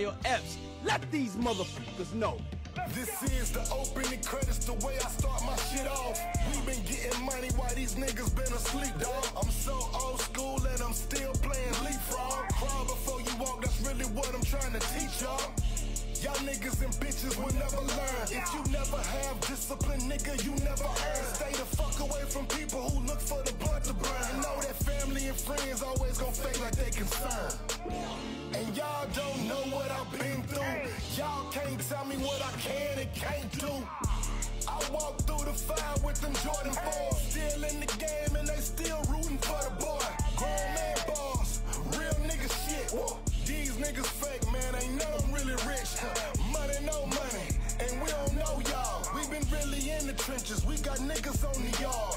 Hey, yo, Epps, let these motherfuckers know. This is the opening credits, the way I start my shit off. We been getting money while these niggas been asleep, dog. I'm so old school and I'm still playing leapfrog. Crawl before you walk, that's really what I'm trying to teach y'all. Y'all niggas and bitches will never learn. If you never have discipline, nigga, you never earn. Stay the fuck away from people who look for the blood to burn. You know that family and friends always gon' fake like they concerned. And y'all don't know what I've been through. Y'all can't tell me what I can and can't do. I walk through the fire with them Jordan 4s. Still in the game and they still rooting for the boy. Grown man boss, real nigga shit. These niggas fake, man, ain't none of them really rich. Money, no money, and we don't know y'all. We been really in the trenches, we got niggas on the yard.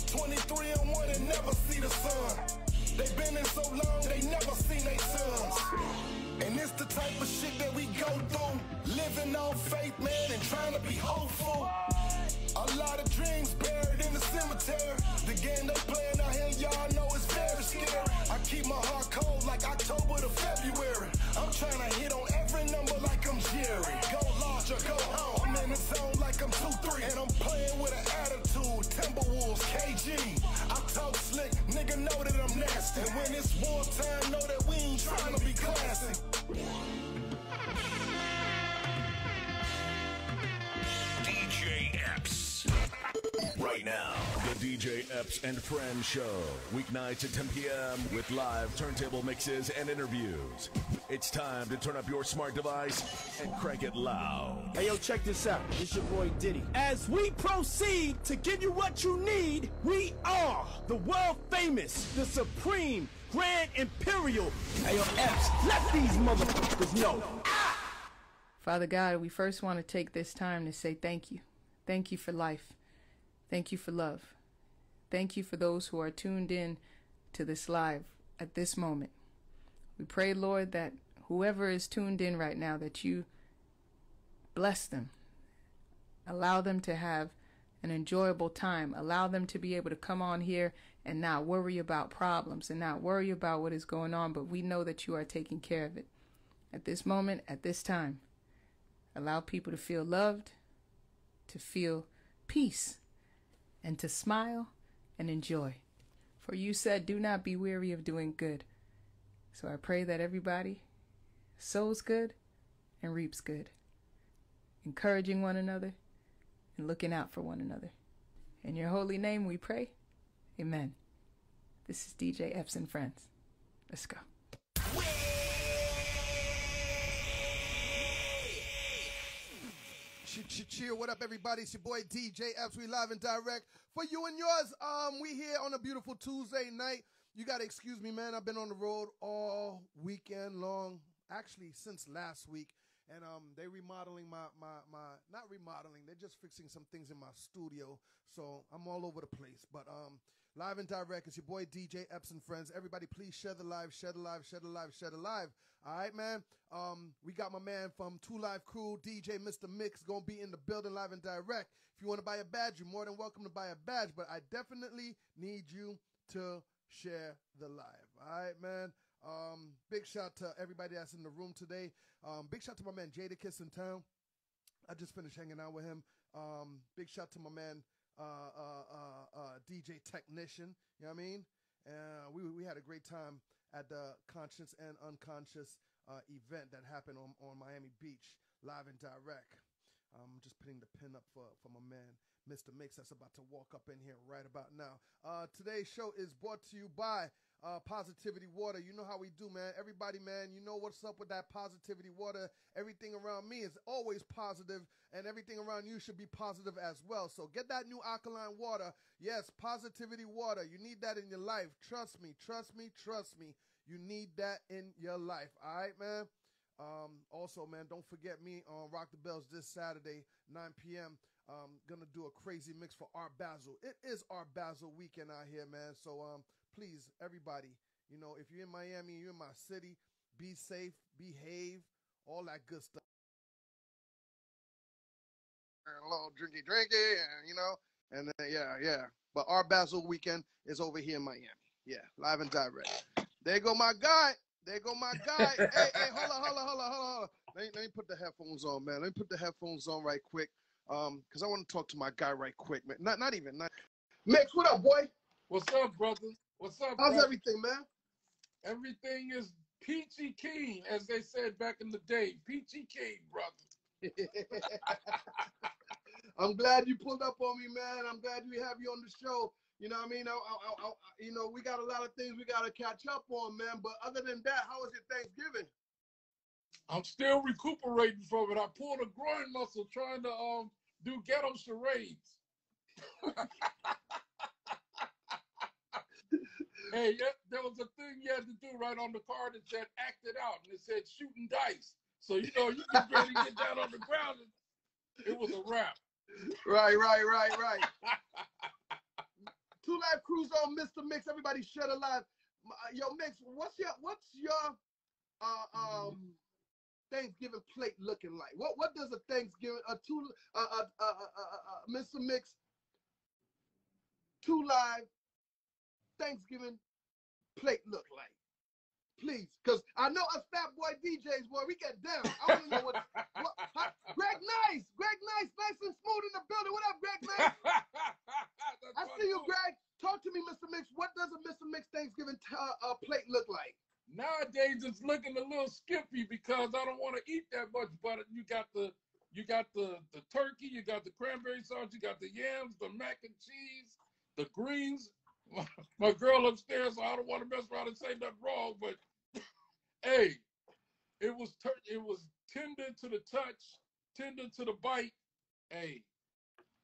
23 and 1 and never see the sun. They been in so long, they never seen they sons. And it's the type of shit that we go through. Living on faith, man, and trying to be hopeful. A lot of dreams buried in the cemetery. The game they playing out here, y'all know it's very scary. I keep my heart cold like October to February. I'm trying to hit on every number like I'm Jerry. Go large or go home. I'm in the zone like I'm 2-3. And I'm playing with an attitude. Timberwolves, KG. I talk slick, nigga know that I'm nasty. And when it's wartime, know that we ain't trying to be classy. DJ Epps. Right now, the DJ Epps and Friends Show. Weeknights at 10 p.m. with live turntable mixes and interviews. It's time to turn up your smart device and crank it loud. Hey, yo, check this out. It's your boy Diddy. As we proceed to give you what you need, we are the world famous, the supreme, grand imperial. Hey, yo, Epps, let these motherfuckers know. Father God, we first want to take this time to say thank you. Thank you for life. Thank you for love. Thank you for those who are tuned in to this live at this moment. We pray, Lord, that whoever is tuned in right now, that you bless them. Allow them to have an enjoyable time. Allow them to be able to come on here and not worry about problems and not worry about what is going on, but we know that you are taking care of it. At this moment, at this time, allow people to feel loved, to feel peace, and to smile and enjoy. For you said, do not be weary of doing good. So I pray that everybody sows good and reaps good, encouraging one another and looking out for one another. In your holy name we pray. Amen. This is DJ Epps and Friends. Let's go. Cheer, what up, everybody? It's your boy DJ Epps. We live and direct for you and yours. We here on a beautiful Tuesday night. You gotta excuse me, man. I've been on the road all weekend long, actually since last week, and they remodeling my not remodeling. They're just fixing some things in my studio, so I'm all over the place. But live and direct. It's your boy DJ Epps and Friends. Everybody, please share the live, share the live, share the live, share the live. All right, man. We got my man from 2 Live Crew, DJ Mr. Mixx, gonna be in the building live and direct. If you want to buy a badge, you're more than welcome to buy a badge, but I definitely need you to share the live. All right, man. Big shout to everybody that's in the room today. Big shout to my man Jadakiss in town. I just finished hanging out with him. Big shout to my man DJ Technician. You know what I mean? We had a great time at the Conscious and Unconscious event that happened on Miami Beach, live and direct. I'm just putting the pin up for my man, Mr. Mixx, that's about to walk up in here right about now. Today's show is brought to you by Positivity Water. You know how we do, man. Everybody, man, you know what's up with that Positivity Water. Everything around me is always positive, and everything around you should be positive as well. So get that new alkaline water. Yes, Positivity Water. You need that in your life. Trust me, trust me, trust me. You need that in your life. All right, man? Also, man, don't forget me on Rock the Bells this Saturday, 9 p.m. Gonna do a crazy mix for Art Basel. It is Art Basel weekend out here, man. So please, everybody, you know, if you're in Miami, you're in my city, be safe, behave, all that good stuff. A little drinky, and you know, and yeah. But Art Basel weekend is over here in Miami. Yeah, live and direct. There you go, my guy. There go my guy. Hey, hold on. Let me put the headphones on, man. Let me put the headphones on right quick. Because I want to talk to my guy right quick, man. Not Mixx, what up, boy? What's up, brother? What's up, How's brother? everything, man? Everything is peachy keen, as they said back in the day. Peachy keen, brother. I'm glad you pulled up on me, man. I'm glad we have you on the show. You know what I mean? You know, we got a lot of things we got to catch up on, man. But other than that, how was your Thanksgiving? I'm still recuperating from it. I pulled a groin muscle trying to do ghetto charades. Hey, there was a thing you had to do right on the card that said act it out, and it said shooting dice. So, you know, you get ready to get down on the ground, and it was a wrap. Right. 2 Live Crews on Mr. Mixx. Everybody shut alive. Yo, Mixx, what's your Thanksgiving plate looking like? What does a Thanksgiving Mr. Mixx 2 Live Thanksgiving plate look like? Please, because I know us fat boy DJs, boy, we get down. I don't know what Greg Nice, nice and smooth in the building. What up, Greg Nice? I see you, Greg. Talk to me, Mr. Mixx. What does a Mr. Mixx Thanksgiving plate look like? Nowadays, it's looking a little skimpy because I don't want to eat that much butter. You got the turkey, you got the cranberry sauce, you got the yams, the mac and cheese, the greens. My girl upstairs, so I don't want to mess around and say nothing wrong, but hey, it was tender to the touch, tender to the bite. Hey,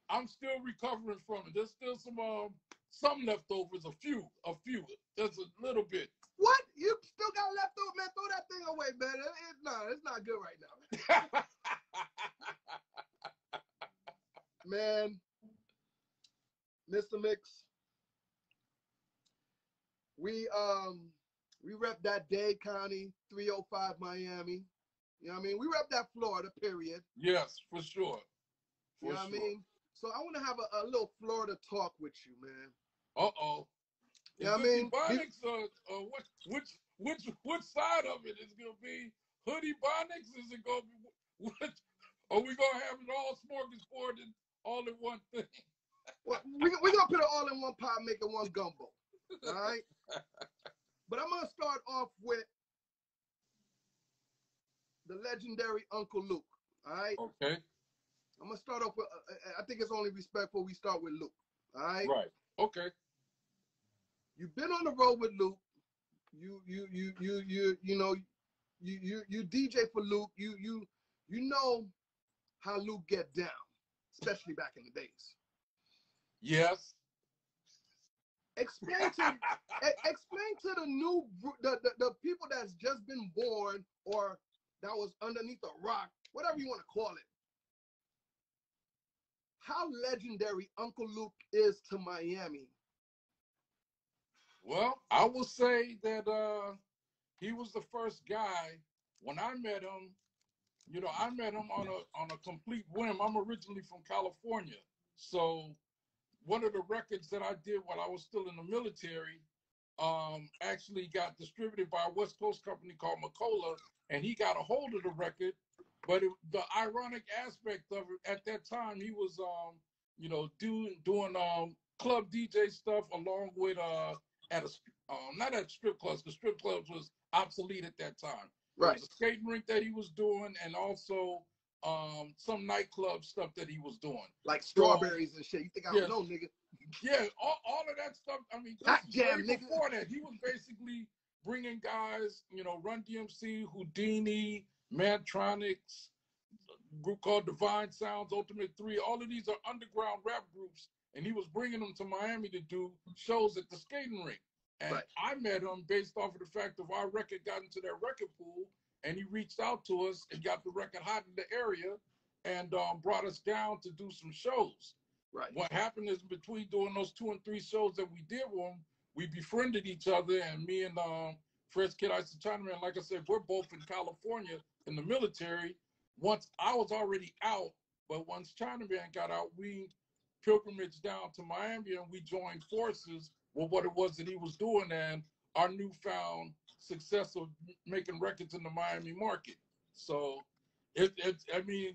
I'm still recovering from it. There's still some leftovers, a few, just a little bit. What? You still got leftovers, man? Throw that thing away, man. It's not good right now. Man, Mr. Mixx, we rep that Dade County, 305 Miami. You know what I mean? We rep that Florida, period. Yes, for sure. You know what I mean? So I want to have a little Florida talk with you, man. Uh-oh. You know what I mean? Ebonics which side of it is going to be Hoodie Bonics? Is it going to be, are we going to have it all smorgasbord and all in one thing? Well, we're going to put it all in one pot, make it one gumbo. All right? But I'm going to start off with the legendary Uncle Luke. All right? Okay. I'm going to start off with, I think it's only respectful we start with Luke. All right? Right. Okay. You've been on the road with Luke. You DJ for Luke. You know how Luke get down, especially back in the days. Yes. Explain to the people that's just been born or that was underneath a rock, whatever you want to call it, how legendary Uncle Luke is to Miami. Well, I will say that he was the first guy. When I met him, you know, I met him on a complete whim. I'm originally from California, so one of the records that I did while I was still in the military actually got distributed by a West Coast company called Macola, and he got a hold of the record. But the ironic aspect of it, at that time, he was you know, doing club DJ stuff along with at a not at strip clubs, because strip clubs was obsolete at that time. Right. There was a skating rink that he was doing, and also some nightclub stuff that he was doing, like Strawberries and shit. You think I don't know, nigga? Yeah, all of that stuff. I mean, before that, he was basically bringing guys, you know, Run DMC, Houdini, Mantronics, a group called Divine Sounds, Ultimate 3. All of these are underground rap groups, and he was bringing them to Miami to do shows at the skating rink. And right. I met him based off of the fact of our record got into their record pool, and he reached out to us and got the record hot in the area and brought us down to do some shows. Right. What happened is between doing those 2 and 3 shows that we did with him, we befriended each other, and me and Fresh Kid Ice and Chinaman, like I said, we're both in California in the military. Once I was already out, but once Chinaman got out, we pilgrimaged down to Miami and we joined forces with what it was that he was doing. And our newfound success of making records in the Miami market. So I mean,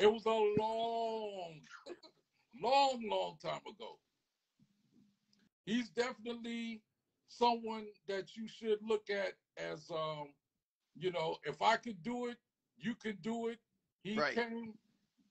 it was a long time ago. He's definitely someone that you should look at as, you know, if I could do it, you could do it. He came,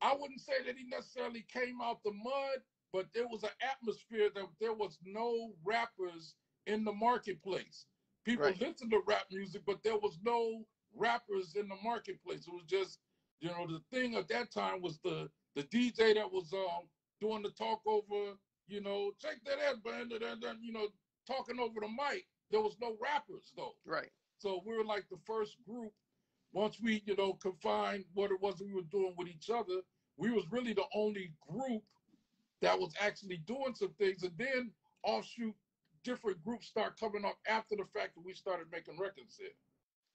I wouldn't say that he necessarily came out the mud, but there was an atmosphere that there was no rappers in the marketplace. People listened to rap music, but there was no rappers in the marketplace. It was just, you know, the thing at that time was the DJ that was doing the talk over, you know, check that out, band, you know, talking over the mic. There was no rappers though. Right. So we were like the first group. Once we, you know, confined what it was we were doing with each other, we was really the only group that was actually doing some things. And then offshoot different groups start coming up after the fact that we started making records here.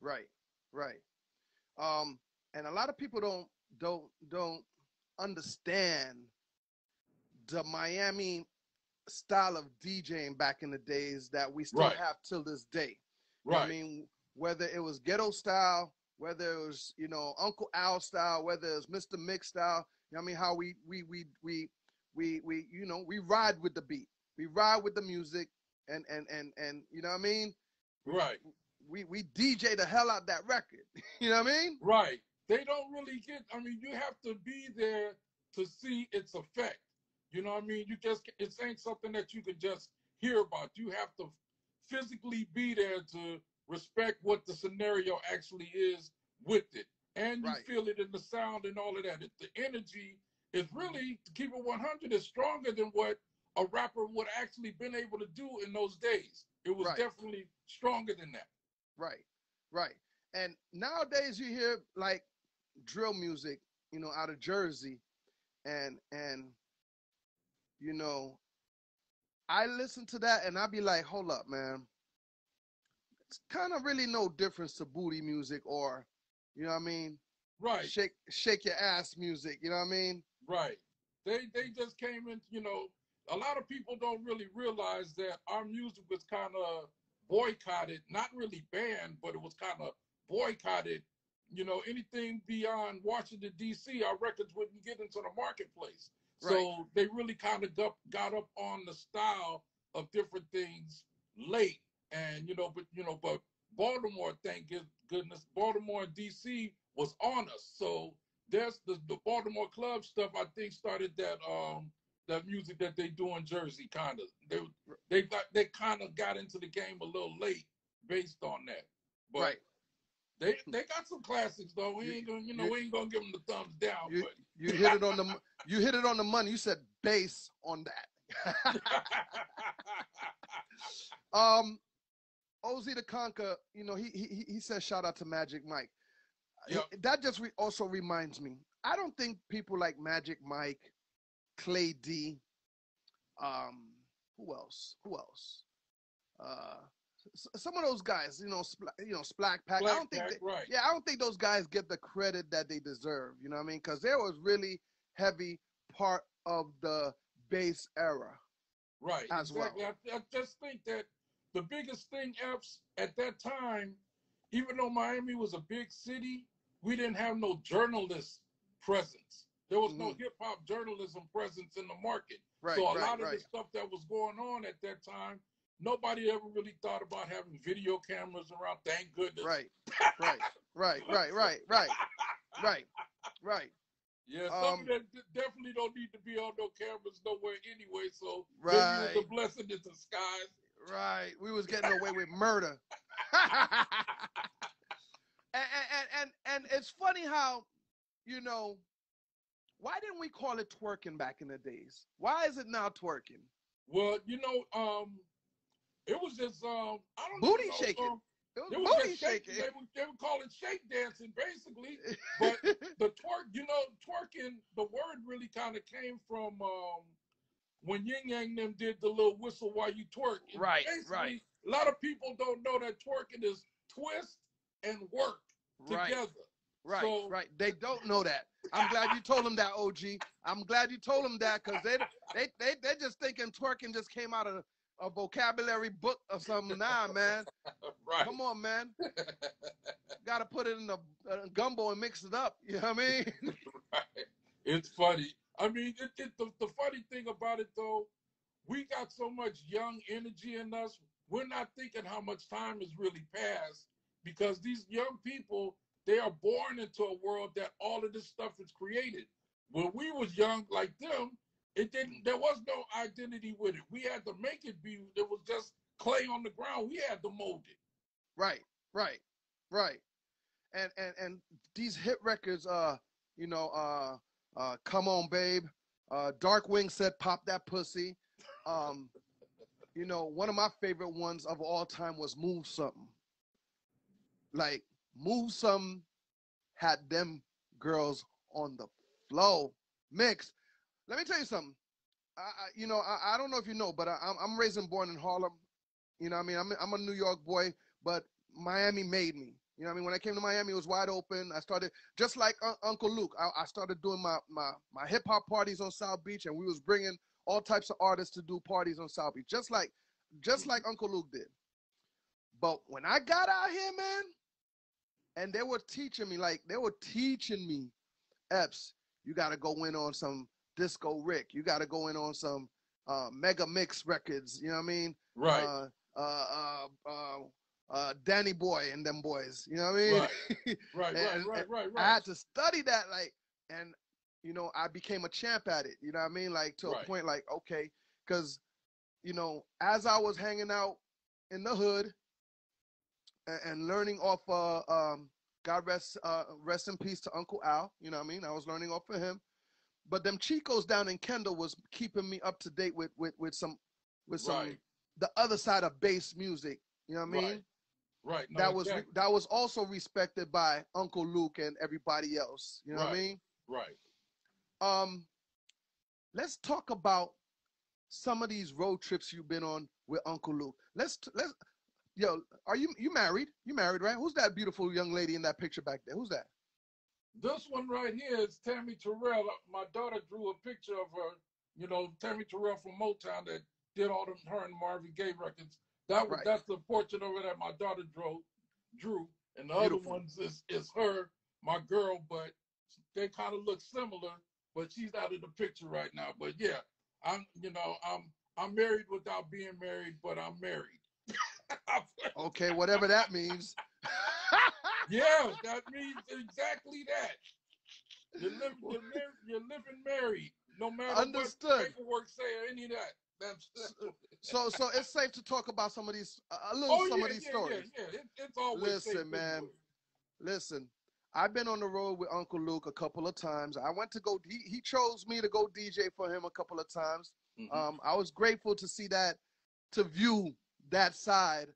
Right. Right. And a lot of people don't understand the Miami style of DJing back in the days that we still have till this day. Right. I mean, whether it was ghetto style, whether it was, you know, Uncle Al style, whether it was Mr. Mixx style, you know what I mean, how we you know, we ride with the beat. We ride with the music and you know what I mean? Right. We DJ the hell out that record. You know what I mean? Right. They don't really get, I mean, you have to be there to see its effect. You know what I mean? You just, it ain't something that you can just hear about. You have to physically be there to respect what the scenario actually is with it. And you feel it in the sound and all of that. The energy is really, to keep it 100, is stronger than what a rapper would actually been able to do in those days. It was definitely stronger than that. Right, right. And nowadays you hear like drill music, you know, out of Jersey, and you know, I listen to that and I be like, hold up, man. It's kind of really no difference to booty music or, you know what I mean? Right. Shake your ass music, you know what I mean? Right. They just came in, you know, a lot of people don't really realize that our music was kind of boycotted, not really banned, but it was kind of boycotted. You know, anything beyond Washington, D.C., our records wouldn't get into the marketplace. Right. So they really kind of got up on the style of different things late. And, but Baltimore, thank goodness, Baltimore and D.C. was on us. So there's the Baltimore club stuff, I think, started that music that they do in Jersey, kind of. They kind of got into the game a little late based on that. But they got some classics though. We ain't gonna give them the thumbs down. You hit it on the money. You said bass on that. OZ the Conquer, you know, he says shout out to Magic Mike. Yep. That just also reminds me. I don't think people like Magic Mike, Clay D, who else? Some of those guys, Splack Pack. I don't think I don't think those guys get the credit that they deserve. You know what I mean? Because there was really heavy part of the bass era. Right. As exactly. well. I just think that the biggest thing, Epps, at that time, even though Miami was a big city, we didn't have no journalist presence. There was no hip hop journalism presence in the market. Right, so a lot of the stuff that was going on at that time, nobody ever really thought about having video cameras around. Thank goodness. Right. Yeah, something that definitely don't need to be on no cameras nowhere anyway. So maybe it was a blessing in disguise. Right. We was getting away with murder. and it's funny how, why didn't we call it twerking back in the days? Why is it now twerking? Well, it was just I don't booty know, shaking. It was booty shaking. They would call it shake dancing, basically. But the twerking, the word really kind of came from when Yin Yang them did the little whistle while you twerk. And right. A lot of people don't know that twerking is twist and work together. Right. They don't know that. I'm glad you told them that, OG. I'm glad you told them that, because they're just thinking twerking just came out of a vocabulary book or something. Nah, man. Right. Come on, man. Got to put it in a gumbo and mix it up. You know what I mean? Right. It's funny. I mean, the funny thing about it, though, we got so much young energy in us. We're not thinking how much time has really passed because these young people, they are born into a world that all of this stuff is created. When we was young like them, there was no identity with it. We had to make it be. It was just clay on the ground. We had to mold it. Right. And these hit records, Come On Babe, Darkwing said Pop That Pussy. One of my favorite ones of all time was Move Something. Like, Move Something had them girls on the flow. Mixx. Let me tell you something. I don't know if you know, but I'm raised and born in Harlem. You know what I mean? I'm a New York boy, but Miami made me. You know what I mean? When I came to Miami, it was wide open. I started, just like Uncle Luke, I started doing my hip-hop parties on South Beach, and we was bringing all types of artists to do parties on South Beach, just like Uncle Luke did. But when I got out here, man, and they were teaching me, Epps, you got to go in on some Disco Rick. You got to go in on some Mega Mixx records. You know what I mean? Right. Danny Boy and them boys. You know what I mean? Right. I had to study that, and I became a champ at it. You know what I mean? To a point, okay, because as I was hanging out in the hood and learning off, God rest in peace to Uncle Al. You know what I mean? I was learning off of him. But them Chicos down in Kendall was keeping me up to date with some the other side of bass music. You know what I mean? Right. No, that was also respected by Uncle Luke and everybody else. You know what I mean? Right. Let's talk about some of these road trips you've been on with Uncle Luke. Yo, are you married? You married, right? Who's that beautiful young lady in that picture back there? Who's that? This one right here is Tammy Terrell. My daughter drew a picture of her. Tammy Terrell from Motown that did all them, her and Marvin Gaye records. That's the portrait of her that my daughter drew. And the other ones is her, my girl, but they kind of look similar, but she's out of the picture right now. But yeah, I'm married without being married, but I'm married. Okay, whatever that means. Yeah, that means exactly that. You're living married, no matter Understood. what paperwork say or any of that. So it's safe to talk about some of these, some of these stories. Yeah. It's always Listen, safe man. Listen, I've been on the road with Uncle Luke a couple of times. I went to go. He chose me to go DJ for him a couple of times. Mm-hmm. I was grateful to see that, to view that side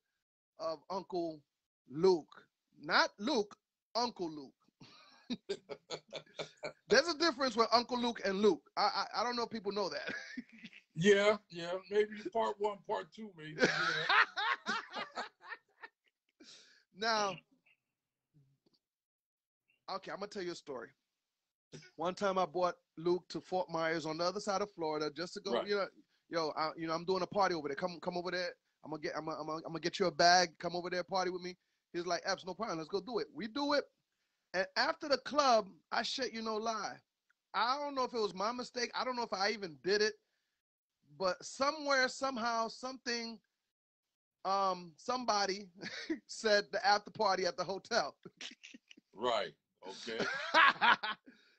of Uncle Luke. Not Luke, Uncle Luke. There's a difference with Uncle Luke and Luke. I don't know if people know that. Yeah, maybe part 1, part 2, maybe. Yeah. Now, okay, I'm gonna tell you a story. One time I brought Luke to Fort Myers on the other side of Florida just to go. Right. I'm doing a party over there. Come over there. I'm gonna get you a bag. Come over there, party with me. He's like, Epps, no problem. Let's go do it. We do it. And after the club, I shit you no lie. I don't know if it was my mistake. I don't know if I even did it. But somewhere, somehow, something, somebody said the after party at the hotel. Right. Okay.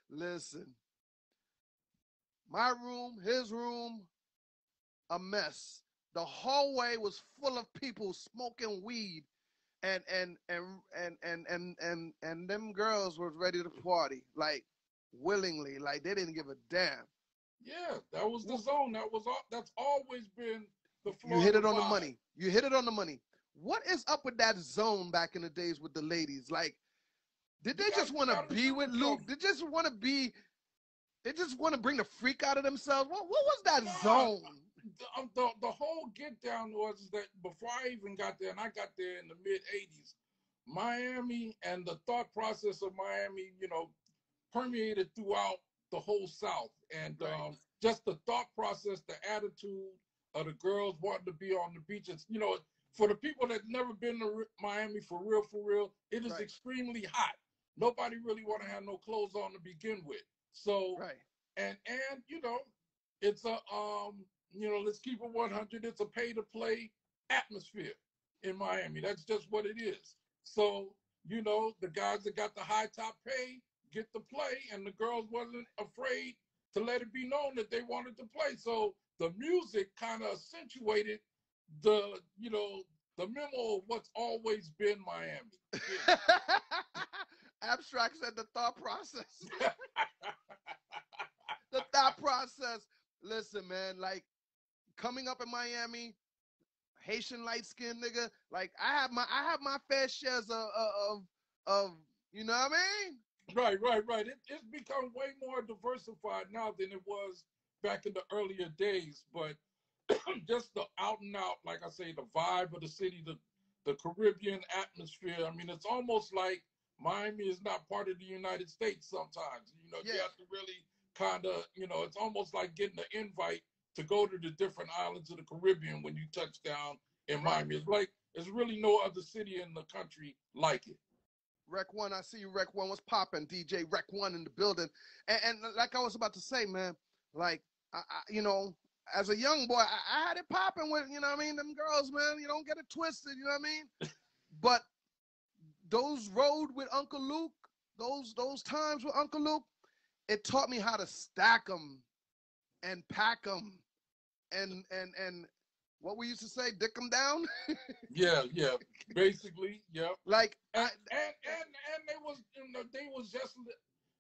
Listen. My room, his room, a mess. The hallway was full of people smoking weed. And them girls were ready to party, like willingly, like they didn't give a damn. Yeah, that was the zone. That's always been the floor. You hit it on the money. You hit it on the money. What is up with that zone back in the days with the ladies? Like, did they just want to be with Luke? They just want to be. They just want to bring the freak out of themselves. What was that zone? The whole get down was that before I even got there, and I got there in the mid '80s, Miami and the thought process of Miami, permeated throughout the whole South, and just the thought process, the attitude of the girls wanting to be on the beach. It's, you know, for the people that never been to Miami for real, it is extremely hot. Nobody really want to have no clothes on to begin with. So, and you know, it's a you know, let's keep it 100. It's a pay to play atmosphere in Miami. That's just what it is. So, you know, the guys that got the high top pay get to play, and the girls wasn't afraid to let it be known that they wanted to play. So the music kind of accentuated the, you know, the memo of what's always been Miami. Yeah. Abstract said the thought process. The thought process. Listen, man, like coming up in Miami, Haitian light skinned nigga, like I have my fair shares of you know what I mean? Right. It's become way more diversified now than it was back in the earlier days. But just the out and out, like I say, the vibe of the city, the Caribbean atmosphere. I mean, it's almost like Miami is not part of the United States sometimes. You know, you have to really kind of, you know, it's almost like getting an invite to go to the different islands of the Caribbean when you touch down in Miami. It's like, there's really no other city in the country like it. Rec One, I see you. Rec One, what's popping? DJ Rec One in the building. And like I was about to say, man, like I you know, as a young boy, I had it popping with, you know what I mean, them girls, man. You don't get it twisted, you know what I mean? But those rode with Uncle Luke, those times with Uncle Luke, it taught me how to stack them and pack them and what we used to say, dick them down. Yeah, basically, yeah. Like and they was just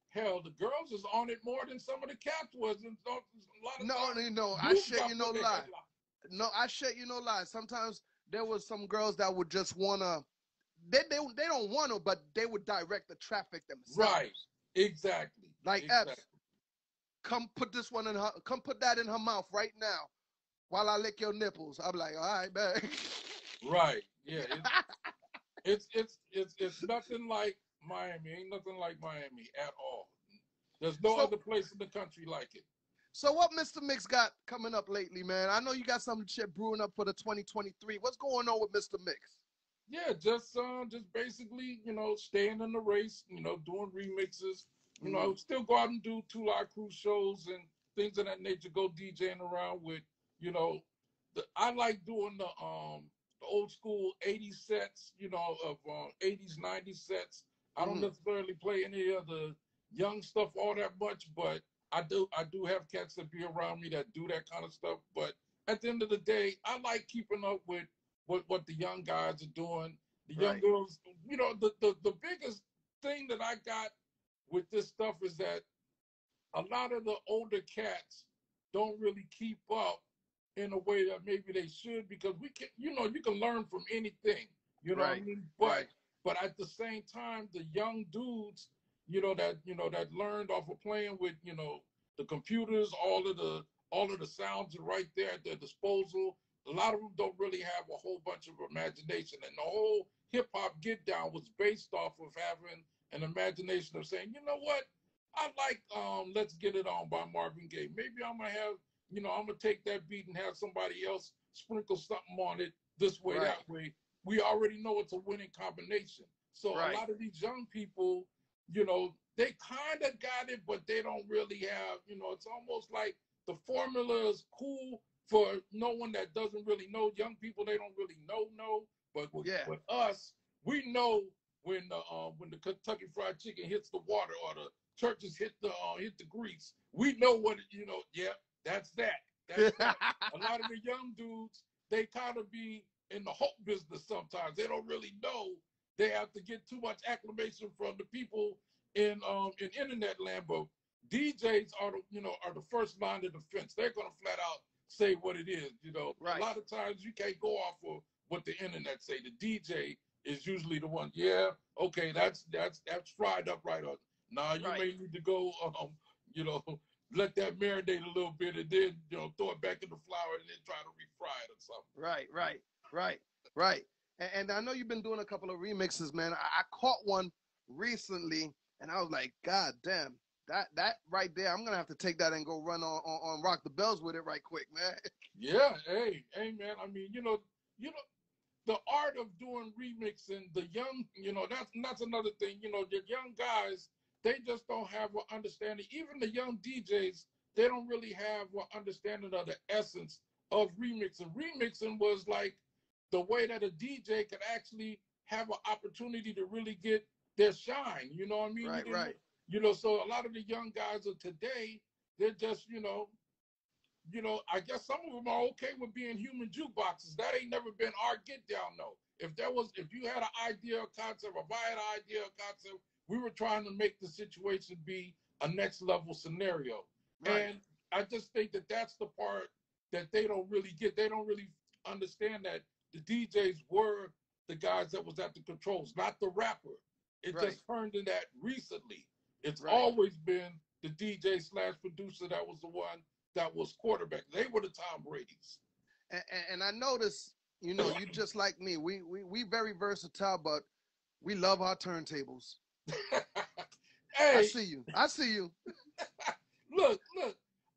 hell. The girls is on it more than some of the cats was. And so, a lot of no, I shit you no lie. No, I shit you no lie. Sometimes there was some girls that would just wanna. They don't want to, but they would direct the traffic themselves. Right. Exactly. Like Epps, come put this one in her. Come put that in her mouth right now, while I lick your nipples. I'm like, all right, man. Right. Yeah. It's nothing like Miami. Ain't nothing like Miami at all. There's no other place in the country like it. So what Mr. Mixx got coming up lately, man? I know you got some shit brewing up for the 2023. What's going on with Mr. Mixx? Yeah, just basically, you know, staying in the race, you know, doing remixes, you know, still go out and do 2 Live Crew shows and things of that nature, go DJing around with, you know, I like doing the old school 80s sets, you know, of 80s, 90s sets. I don't necessarily play any of the young stuff all that much, but I do have cats that be around me that do that kind of stuff. But at the end of the day, I like keeping up with what the young guys are doing. The young girls, you know, the biggest thing that I got with this stuff is that a lot of the older cats don't really keep up in a way that maybe they should, because we can, you know, you can learn from anything, you know what I mean? But at the same time, the young dudes, that learned off of playing with, you know, the computers, all of the sounds are right there at their disposal. A lot of them don't really have a whole bunch of imagination, and the whole hip hop get down was based off of having an imagination of saying, you know what, I like Let's Get It On by Marvin Gaye. Maybe I'm gonna have, you know, I'm gonna take that beat and have somebody else sprinkle something on it this way, that way. We already know it's a winning combination. So a lot of these young people, you know, they kind of got it, but they don't really have, you know, it's almost like the formula is cool for no one that doesn't really know. Young people, they don't really know. But with us, we know when the Kentucky Fried Chicken hits the water or the churches hit the grease. We know what, you know, that's that. That's that. A lot of the young dudes, they kind of be in the hope business sometimes. They don't really know. They have to get too much acclamation from the people in internet land. But DJs are the first line of defense. They're gonna flat out say what it is. You know, a lot of times you can't go off of what the internet say. The DJ is usually the one. Yeah, okay, that's fried up right on. Nah, you may need to go you know, let that marinate a little bit and then, you know, throw it back in the flour and then try to refry it or something. Right. And I know you've been doing a couple of remixes, man. I caught one recently and I was like, God damn, that right there, I'm gonna have to take that and go run on Rock the Bells with it right quick, man. Yeah, hey, man. I mean, the art of doing remixing, the young, that's another thing. The young guys, they just don't have an understanding. Even the young DJs, they don't really have an understanding of the essence of remixing. Remixing was like the way that a DJ could actually have an opportunity to really get their shine. You know what I mean? Right. So a lot of the young guys of today, they're just, I guess some of them are okay with being human jukeboxes. That ain't never been our get down though. If you had an idea or concept, if I had an idea or concept, we were trying to make the situation be a next level scenario. Right. And I just think that that's the part that they don't really get. They don't really understand that the DJs were the guys that was at the controls, not the rapper. It just turned in that recently. It's always been the DJ / producer that was the one that was quarterback. They were the Tom Brady's. And I noticed, you just like me. We very versatile, but we love our turntables. Hey, I see you. Look.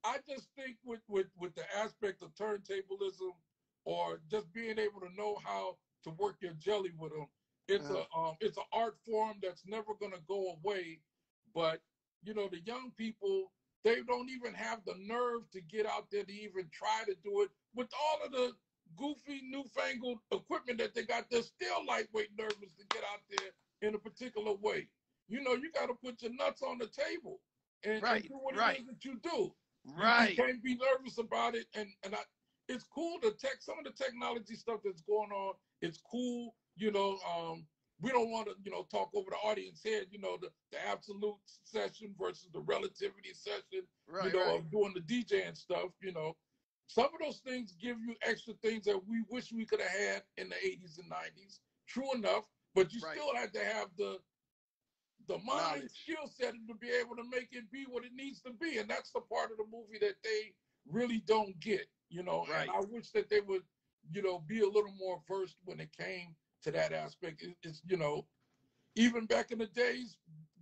I just think with the aspect of turntablism, or just being able to know how to work your jelly with them, it's an art form that's never gonna go away. But the young people, they don't even have the nerve to get out there to even try to do it with all of the goofy newfangled equipment that they got. They're still lightweight nervous to get out there in a particular way. You got to put your nuts on the table and do what it is that you do. Right. You can't be nervous about it. And it's cool to some of the technology stuff that's going on. It's cool. We don't want to, talk over the audience head, the absolute session versus the relativity session, of doing the DJ and stuff, Some of those things give you extra things that we wish we could have had in the 80s and 90s. True enough, but you still have to have the mind skill set to be able to make it be what it needs to be. And that's the part of the movie that they really don't get, And I wish that they would, be a little more versed when it came to that aspect. It's even back in the days,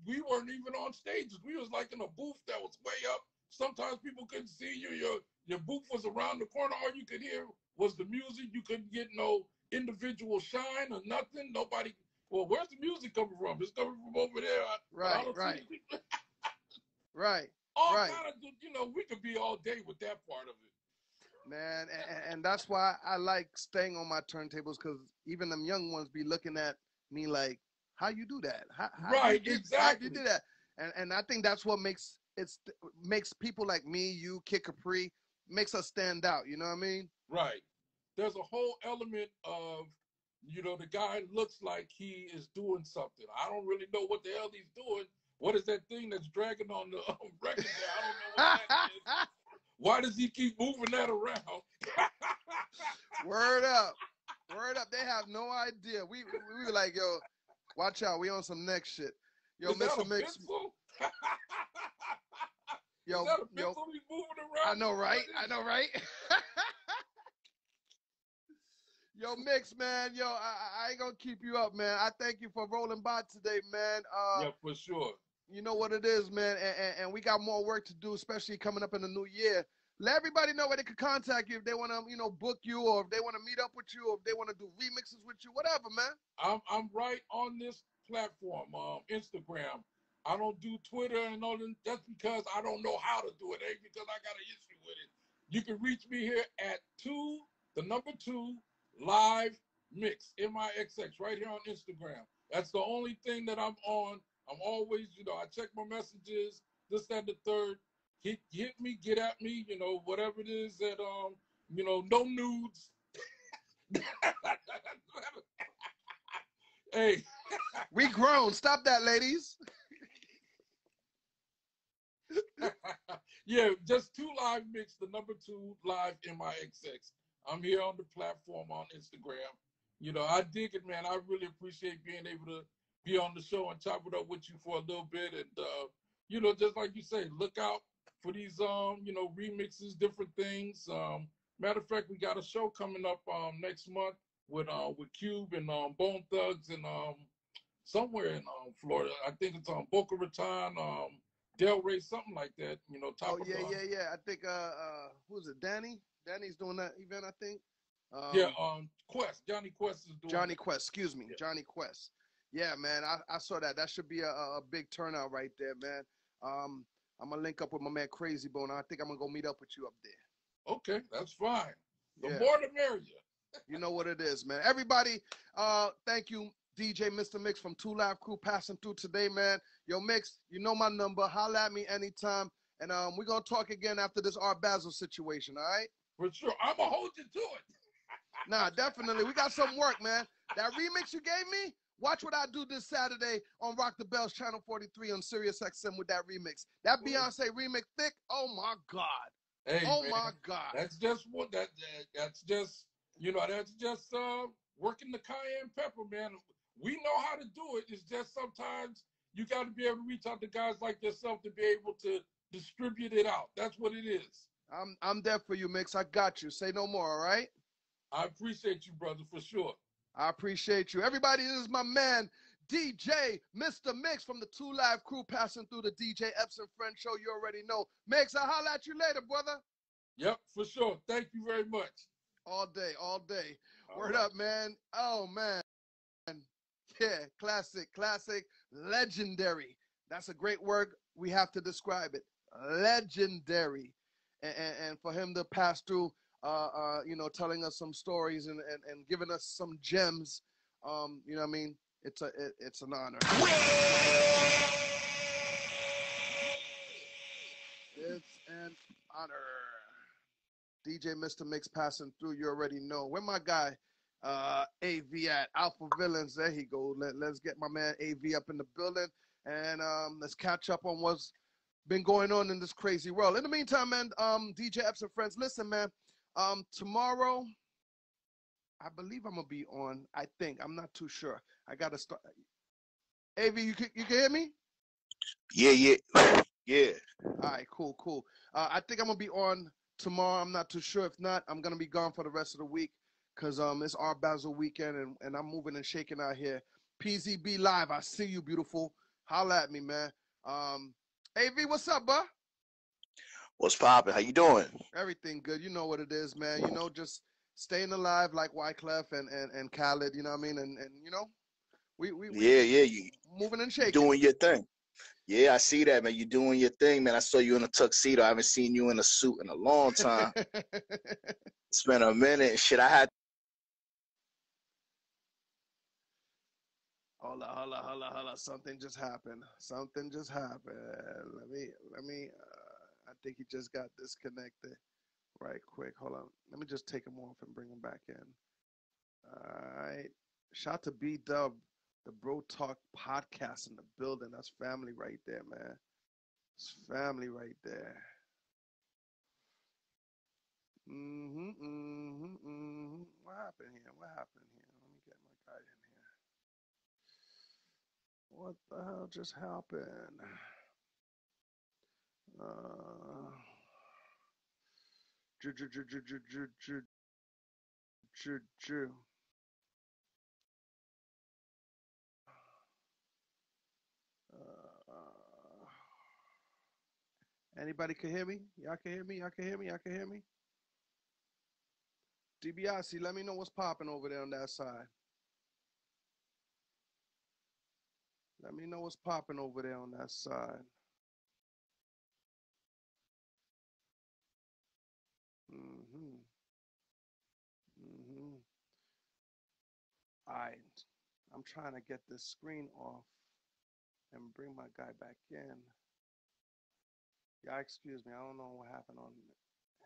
we weren't even on stages. We was like in a booth that was way up. Sometimes people couldn't see you. Your booth was around the corner. All you could hear was the music. You couldn't get no individual shine or nothing. Nobody. Well, where's the music coming from? It's coming from over there. Right. All kind of, we could be all day with that part of it. Man, and that's why I like staying on my turntables, because even them young ones be looking at me like, how you do that? How exactly. How you do that? And I think that's what makes people like me, you, Kid Capri, makes us stand out. You know what I mean? Right. There's a whole element of, the guy looks like he is doing something. I don't really know what the hell he's doing. What is that thing that's dragging on the record there? I don't know what that is. Why does he keep moving that around? Word up. They have no idea. We were like, yo, watch out. We on some next shit. Yo, is Mr. that a Mixx. pencil? Yo, is that a pencil he's moving around? I know, right? Yo, Mixx, man. Yo, I ain't gonna keep you up, man. I thank you for rolling by today, man. Yeah, for sure. You know what it is, man. And we got more work to do, especially coming up in the new year. Let everybody know where they can contact you if they want to, book you, or if they want to meet up with you, or if they want to do remixes with you, whatever, man. I'm right on this platform, Instagram. I don't do Twitter and all that. That's because I don't know how to do it. Ain't because I got an issue with it. You can reach me here at 2 Live Mixx, MIXX, right here on Instagram. That's the only thing that I'm on. I'm always, I check my messages, this, that, and the third. Hit me, get at me, whatever it is that, no nudes. Hey. We grown. Stop that, ladies. Yeah, just 2 Live Mixx, the 2 Live MIXX. I'm here on the platform on Instagram. I dig it, man. I really appreciate being able to be on the show and chop it up with you for a little bit. And, just like you say, look out for these, remixes, different things. Matter of fact, we got a show coming up next month with Cube and Bone Thugs and somewhere in Florida. I think it's on Boca Raton. Del Rey, something like that. You know, top of yeah. I think who's it? Danny? Danny's doing that event, I think. Quest. Johnny Quest is doing Johnny it. Quest, excuse me. Yeah. Johnny Quest. Yeah, man, I saw that. That should be a big turnout right there, man. I'm gonna link up with my man Crazy Bone. I think I'm gonna go meet up with you up there. Okay, that's fine. The more the merrier. You know what it is, man. Everybody, thank you, DJ Mr. Mixx from 2 Live Crew passing through today, man. Yo, Mixx, you know my number. Holla at me anytime. And we're gonna talk again after this Art Basel situation, all right? For sure. I'm gonna hold you to it. Nah, definitely. We got some work, man. That remix you gave me, watch what I do this Saturday on Rock the Bells Channel 43 on Sirius XM with that remix. That Beyonce remix, thick. Oh my God. Hey, oh man, my God. That's just what that's just, you know, that's just working the cayenne pepper, man. We know how to do it. It's just sometimes you got to be able to reach out to guys like yourself to be able to distribute it out. That's what it is. I'm there for you, Mixx. I got you. Say no more, all right? I appreciate you, brother, for sure. I appreciate you. Everybody, this is my man, DJ Mr. Mixx from the 2 Live Crew passing through the DJ Epps and Friends show. You already know. Mixx, I'll holler at you later, brother. Yep, for sure. Thank you very much. All day, all day. Word up, man. Oh, man. Yeah, classic, legendary. That's a great word. We have to describe it. Legendary. And for him to pass through, you know, telling us some stories and giving us some gems, you know what I mean? It's an honor. It's an honor. DJ Mr. Mixx passing through. You already know. Where my guy AV at? Alpha Villains. There he goes. Let's get my man AV up in the building and let's catch up on what's been going on in this crazy world. In the meantime, man, DJ Epps and Friends, listen, man. Tomorrow, I believe I'm gonna be on. I think I'm not too sure. I gotta start. AV, you can hear me? Yeah. All right, cool. I think I'm gonna be on tomorrow. I'm not too sure. If not, I'm gonna be gone for the rest of the week because it's Art Basel weekend and I'm moving and shaking out here. PZB Live, I see you, beautiful. Holla at me, man. AV, what's up, bud? What's poppin'? How you doing? Everything good. You know what it is, man. You know, just staying alive like Wyclef and Khaled, you know what I mean? And you know, we you moving and shaking. Doing your thing. Yeah, I see that, man. You doing your thing, man. I saw you in a tuxedo. I haven't seen you in a suit in a long time. It's been a minute. Shit, I had. Hold on. Something just happened. Let me. I think he just got disconnected. Right quick. Hold on. Let me just take him off and bring him back in. All right. Shout out to B-Dub, the Bro Talk podcast in the building. That's family right there, man. It's family right there. What happened here? Let me get my guy in here. What the hell just happened? Anybody can hear me? Y'all can hear me? DiBiase, let me know what's popping over there on that side. All right. I'm trying to get this screen off and bring my guy back in. Yeah, excuse me. I don't know what happened on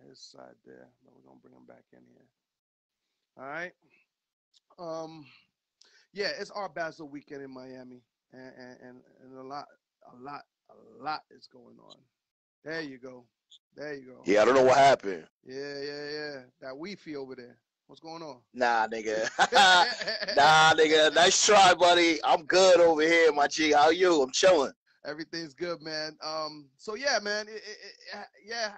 his side there, but we're going to bring him back in here. All right. Yeah, it's Art Basel weekend in Miami, and a lot is going on. There you go. Yeah, I don't know what happened. Yeah. That Wi-Fi over there. What's going on? Nah, nigga. Nice try, buddy. I'm good over here, my G. How you? I'm chilling. Everything's good, man. So yeah, man. I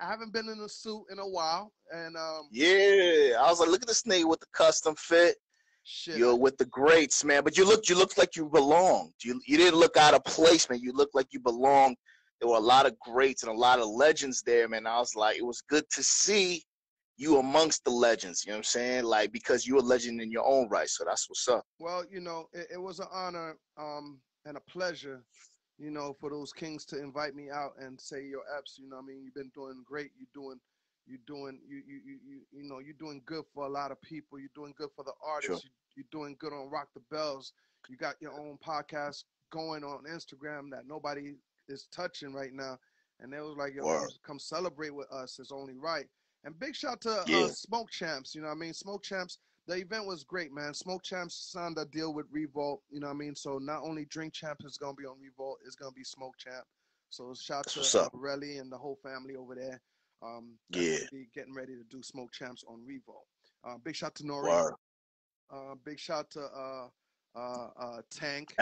haven't been in a suit in a while, and yeah, I was like, look at this nigga with the custom fit. Shit, you're with the greats, man. But you looked like you belonged. You didn't look out of place, man. You looked like you belonged there were a lot of greats and a lot of legends there, man. I was like, it was good to see you amongst the legends, you know what I'm saying? Like, because you're a legend in your own right, so that's what's up. Well, you know, it was an honor and a pleasure, you know, for those kings to invite me out and say, yo, Epps, you know what I mean? You've been doing great. You're doing good for a lot of people. You're doing good for the Sure. artists. You're doing good on Rock the Bells. You got your own podcast going on Instagram that nobody is touching right now. And they was like, yo, come celebrate with us. It's only right. And big shout to Smoke Champs. You know what I mean? Smoke Champs. The event was great, man. Smoke Champs signed a deal with Revolt. You know what I mean? So not only Drink Champs is gonna be on Revolt, it's gonna be Smoke Champ. So shout to Relly and the whole family over there. That's gonna be getting ready to do Smoke Champs on Revolt. Big shout to Nori. Big shout to Tank.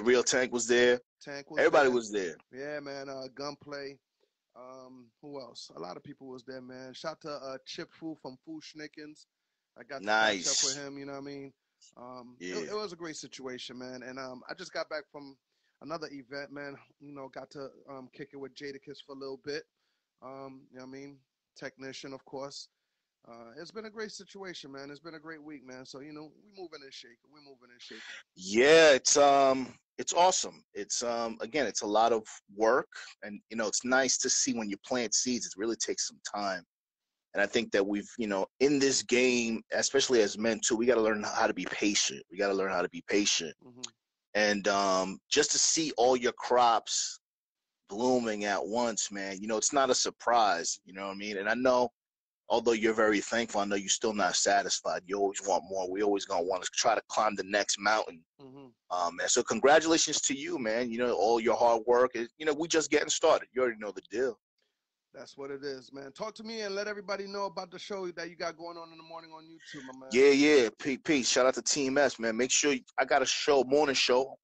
Real Tank was there. Everybody was there. Yeah, man. Gunplay. Who else? A lot of people was there, man. Shout to Chip Fu from Fu Schnickens. I got to catch up with him, you know what I mean? It was a great situation, man. And I just got back from another event, man. You know, got to kick it with Jadakiss for a little bit. You know what I mean? Technician, of course. It's been a great situation, man. It's been a great week, man. So, you know, we moving and shaking. Yeah, it's awesome. It's again, it's a lot of work, and you know, it's nice to see when you plant seeds. It really takes some time, and I think that we've, you know, in this game, especially as men too, we got to learn how to be patient. And just to see all your crops blooming at once, man. You know, it's not a surprise. You know what I mean? And I know, although you're very thankful, I know you're still not satisfied. You always want more. We always gonna want to try to climb the next mountain. And so congratulations to you, man. You know, all your hard work is, you know, we just getting started. You already know the deal. That's what it is, man. Talk to me and let everybody know about the show that you got going on in the morning on YouTube, my man. Yeah. Peace. Shout out to Team S, man. Make sure I got a morning show.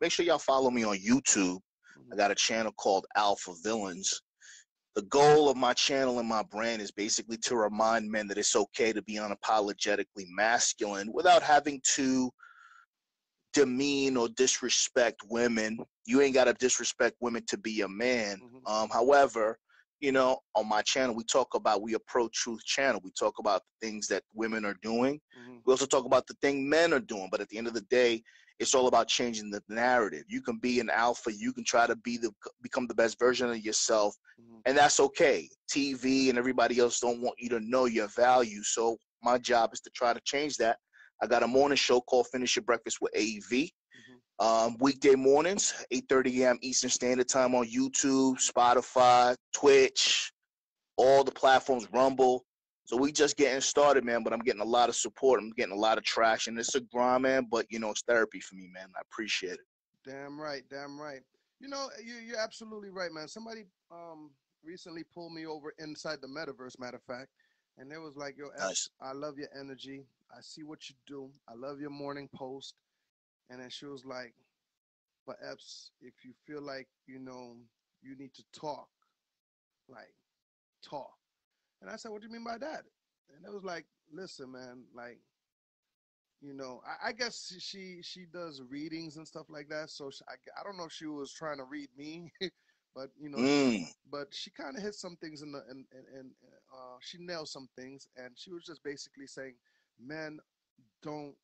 Make sure y'all follow me on YouTube. I got a channel called Alpha Villains. The goal of my channel and my brand is basically to remind men that it's okay to be unapologetically masculine without having to demean or disrespect women. You ain't got to disrespect women to be a man. However, you know, on my channel, we approach truth channel. We talk about the things that women are doing. We also talk about the thing men are doing. But at the end of the day, it's all about changing the narrative. You can be an alpha. You can try to become the best version of yourself. And that's okay. TV and everybody else don't want you to know your value. So my job is to try to change that. I got a morning show called Finish Your Breakfast with AEV. Weekday mornings, 8:30 a.m. Eastern Standard Time on YouTube, Spotify, Twitch, all the platforms, Rumble. So we just getting started, man, but I'm getting a lot of support. I'm getting a lot of traction. It's a grind, man, but, you know, it's therapy for me, man. I appreciate it. Damn right. You know, you're absolutely right, man. Somebody recently pulled me over inside the metaverse, matter of fact, and it was like, yo, Epps, I love your energy. I see what you do. I love your morning post. And then she was like, but Epps, if you feel like, you know, you need to talk. And I said, what do you mean by that? And it was like, listen, man, like, you know, I guess she does readings and stuff like that. So I don't know if she was trying to read me, but, you know, but she kind of hit some things and she nailed some things. And she was just basically saying, men don't,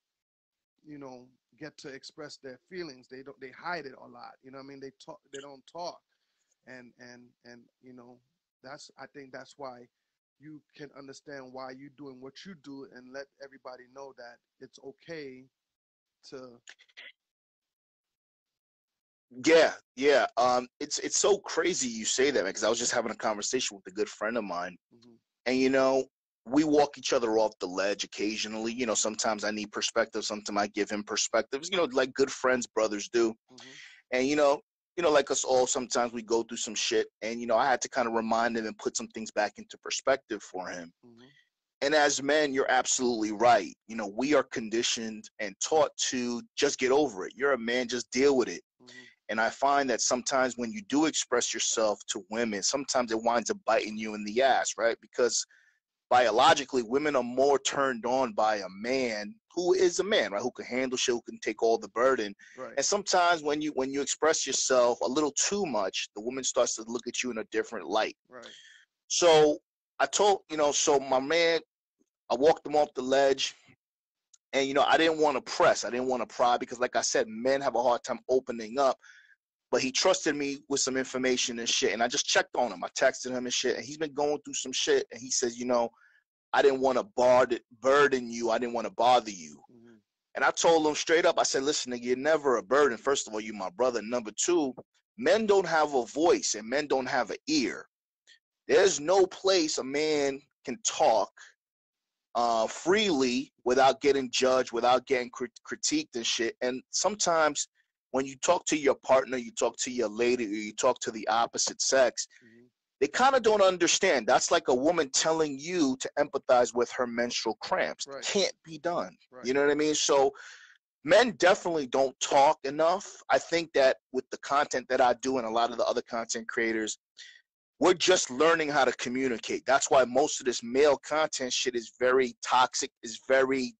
you know, get to express their feelings. They hide it a lot. You know what I mean? They don't talk. And you know, I think that's why you can understand why you're doing what you do and let everybody know that it's okay to. Yeah. It's so crazy you say that, because I was just having a conversation with a good friend of mine, and you know, we walk each other off the ledge occasionally. You know, sometimes I need perspective. Sometimes I give him perspectives, you know, like good friends, brothers do. And, you know, like us all, sometimes we go through some shit. And, you know, I had to kind of remind him and put some things back into perspective for him. And as men, you're absolutely right. You know, we are conditioned and taught to just get over it. You're a man, just deal with it. And I find that sometimes when you do express yourself to women, sometimes it winds up biting you in the ass, right? Because biologically, women are more turned on by a man who is a man, right? Who can handle shit, who can take all the burden. Right. And sometimes when you express yourself a little too much, the woman starts to look at you in a different light. Right. So I told, so my man, I walked him off the ledge. And, I didn't want to press. I didn't want to pry because, like I said, men have a hard time opening up. But he trusted me with some information and shit. And I just checked on him. I texted him and shit. And he's been going through some shit. And he says, I didn't want to burden you. I didn't want to bother you. Mm-hmm. And I told him straight up, I said, listen, nigga, you're never a burden. First of all, you're my brother. Number two, men don't have a voice and men don't have an ear. There's no place a man can talk freely without getting judged, without getting critiqued and shit. And sometimes when you talk to your partner, you talk to your lady, or you talk to the opposite sex, Mm-hmm. they kind of don't understand. That's like a woman telling you to empathize with her menstrual cramps. Right. Can't be done. Right. You know what I mean? So men definitely don't talk enough. I think that with the content that I do and a lot of the other content creators, we're just learning how to communicate. That's why most of this male content shit is very toxic, is very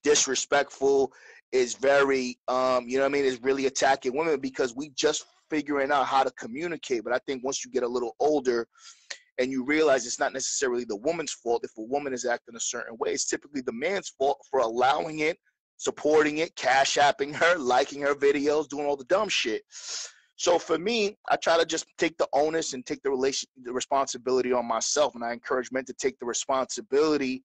disrespectful, is very, is really attacking women because we just figuring out how to communicate. But I think once you get a little older and you realize it's not necessarily the woman's fault. If a woman is acting a certain way, it's typically the man's fault for allowing it, supporting it, cash apping her, liking her videos, doing all the dumb shit. So for me, I try to just take the onus and take the responsibility on myself. And I encourage men to take the responsibility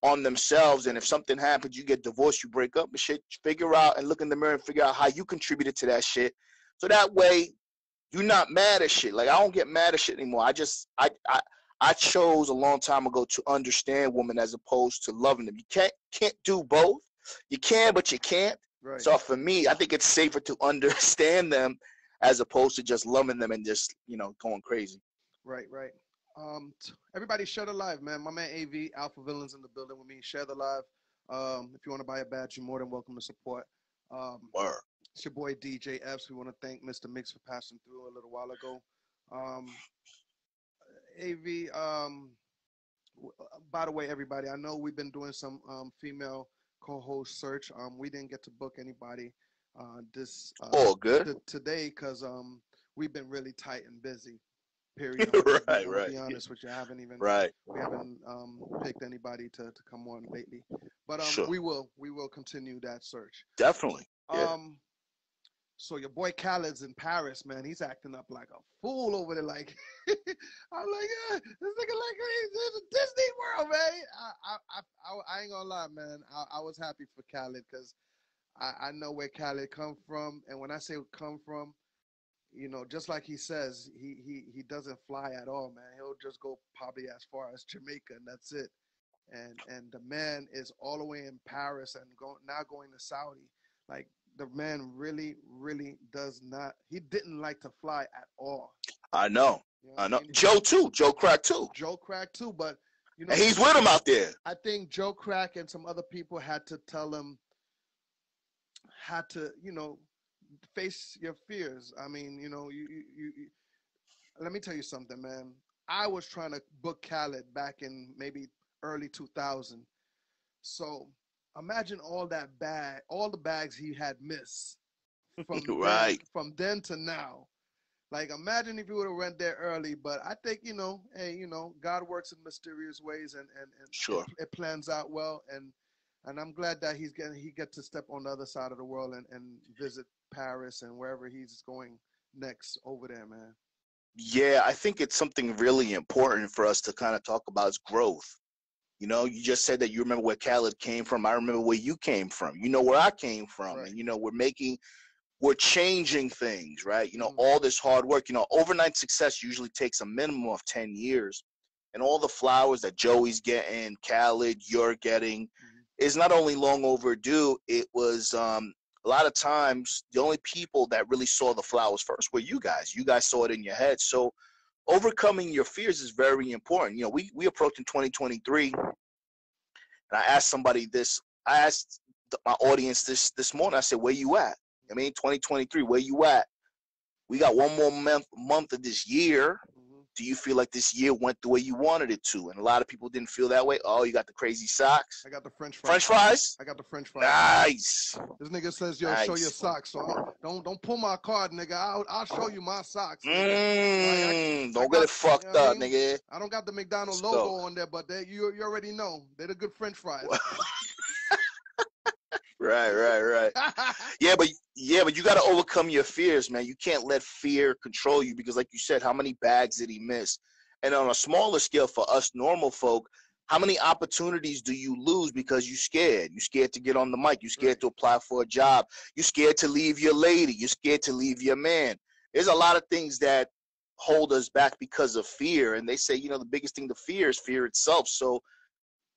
on themselves. And if something happens, you get divorced, you break up and shit, figure out and look in the mirror and figure out how you contributed to that shit. So that way you're not mad at shit. Like I don't get mad at shit anymore. I chose a long time ago to understand women as opposed to loving them. You can't do both. You can, but you can't. Right. So for me, I think it's safer to understand them as opposed to just loving them and just, going crazy. Right. Everybody share the live, man. My man AV, Alpha Villains in the building with me. Share the live. If you want to buy a badge, you're more than welcome to support. Word. It's your boy DJ Epps. We want to thank Mr. Mixx for passing through a little while ago. AV, by the way, everybody, I know we've been doing some female co-host search. We didn't get to book anybody good today because we've been really tight and busy. Period. Right. To be honest with you, we haven't picked anybody to come on lately. But sure. we will continue that search. Definitely. Yeah. So your boy Khaled's in Paris, man. He's acting up like a fool over there. Like, I'm like, this nigga like he's in Disney World, man. I ain't gonna lie, man. I was happy for Khaled because I know where Khaled come from, and when I say come from, just like he says, he doesn't fly at all, man. He'll just go probably as far as Jamaica, and that's it. And the man is all the way in Paris and now going to Saudi. Like the man really, really does not. He didn't like to fly at all. I know. I know. mean? Joe too. Joe Crack too. But and he's with him out there. I think Joe Crack and some other people had to tell him face your fears. I mean, you let me tell you something, man. I was trying to book Khaled back in maybe early 2000. So imagine all the bags he had missed from from then to now. Like imagine if you would have went there early, but I think, God works in mysterious ways and sure. it plans out well, and I'm glad that he gets to step on the other side of the world and visit Paris and wherever he's going next over there, man. Yeah, I think it's something really important for us to kind of talk about is growth. You just said that you remember where Khaled came from. I remember where you came from. You know where I came from. Right. And, we're changing things, right? Mm-hmm. All this hard work, overnight success usually takes a minimum of 10 years. And all the flowers that Joey's getting, Khaled, you're getting, is not only long overdue, it was a lot of times the only people that really saw the flowers first were you guys. You guys saw it in your head. So overcoming your fears is very important. We approach in 2023, and I asked somebody this. I asked my audience this morning. I said, where you at? 2023, where you at? We got one more month of this year do you feel like this year went the way you wanted it to? And a lot of people didn't feel that way. Oh, you got the crazy socks. I got the French fries. French fries? I got the French fries. Nice. This nigga says, yo, nice. show your socks. So don't pull my card, nigga. I'll show you my socks. Don't get it fucked up, nigga. I don't got the McDonald's logo on there, but you already know. They're the good French fries. Right. yeah, but you got to overcome your fears, man. You can't let fear control you because, like you said, how many bags did he miss? And on a smaller scale for us normal folk, how many opportunities do you lose because you're scared? You're scared to get on the mic. You're scared to apply for a job. You're scared to leave your lady. You're scared to leave your man. There's a lot of things that hold us back because of fear. And they say, you know, the biggest thing to fear is fear itself. So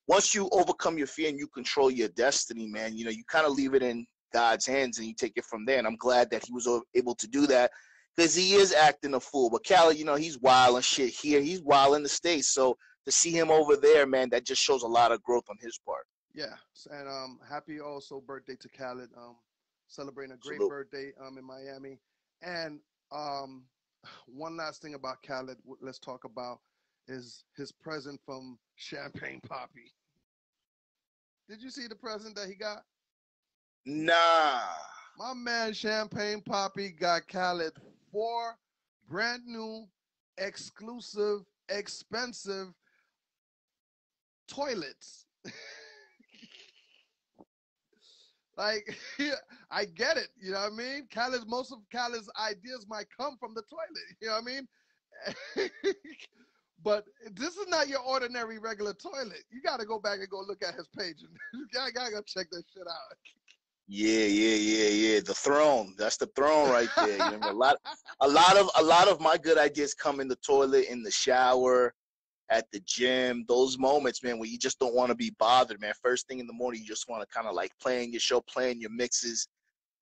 once you overcome your fear and you control your destiny, man, you know, you kind of leave it in God's hands and you take it from there. And I'm glad that he was able to do that because he is acting a fool. But Khaled, you know, he's wild and shit here. He's wild in the States. So to see him over there, man, that just shows a lot of growth on his part. Yeah, and happy also birthday to Khaled. Celebrating a great birthday in Miami. And one last thing about Khaled, let's talk about is his present from Champagne Poppy. Did you see the present that he got? Nah. My man Champagne Poppy got Khaled 4 brand new, exclusive, expensive toilets. Like, I get it, you know what I mean? Most of Khaled's ideas might come from the toilet, you know what I mean? But this is not your ordinary regular toilet. You got to go back and go look at his page. You got to go check that shit out. Yeah. The throne. That's the throne right there. You know, a lot of my good ideas come in the toilet, in the shower, at the gym. Those moments, man, where you just don't want to be bothered, man. First thing in the morning, you just want to kind of like playing your show, playing your mixes.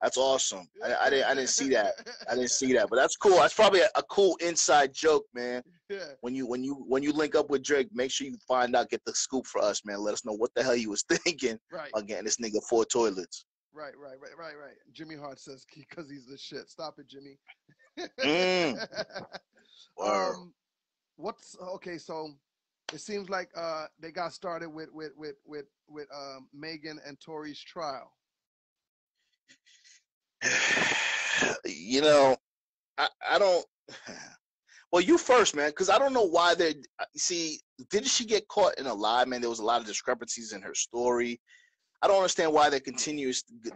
That's awesome. I didn't see that. But that's cool. That's probably a cool inside joke, man. Yeah. When you link up with Drake, make sure you find out, get the scoop for us, man. Let us know what the hell he was thinking. Right. Again, this nigga 4 toilets. Right. Jimmy Hart says because he's the shit. Stop it, Jimmy. What's okay? So it seems like they got started with Megan and Tory's trial. You know, I don't. Well, you first, man, because I don't know why they. See, didn't she get caught in a lie, man? There was a lot of discrepancies in her story. I don't understand why they're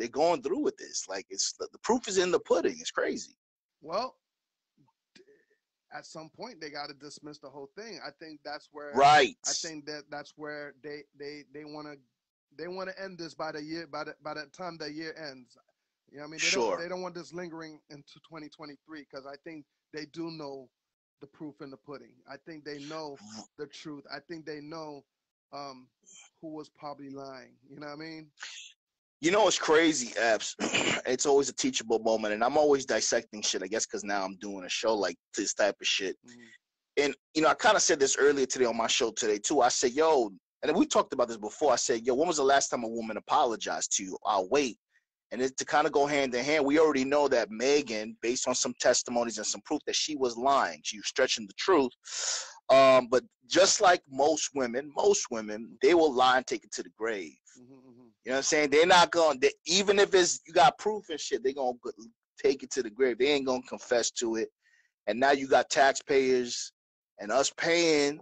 going through with this. Like, it's the proof is in the pudding. It's crazy. Well, at some point they got to dismiss the whole thing. I think that's where. Right. I think that's where they want to end this by the time the year ends. You know what I mean? They don't want this lingering into 2023 because I think they do know the proof in the pudding. I think they know the truth. I think they know who was probably lying. You know what I mean? You know what's crazy, Epps? It's always a teachable moment, and I'm always dissecting shit, I guess, because now I'm doing a show like this type of shit. Mm-hmm. And, you know, I kind of said this earlier today on my show today, too. I said, yo, and we talked about this before. I said, yo, when was the last time a woman apologized to you? I'll wait. And it's to kind of go hand in hand. We already know that Megan, based on some testimonies and some proof, that she was lying. She was stretching the truth. But just like most women, they will lie and take it to the grave. Mm-hmm. You know what I'm saying? They're not going to, even if you got proof and shit, they're going to take it to the grave. They ain't going to confess to it. And now you got taxpayers and us paying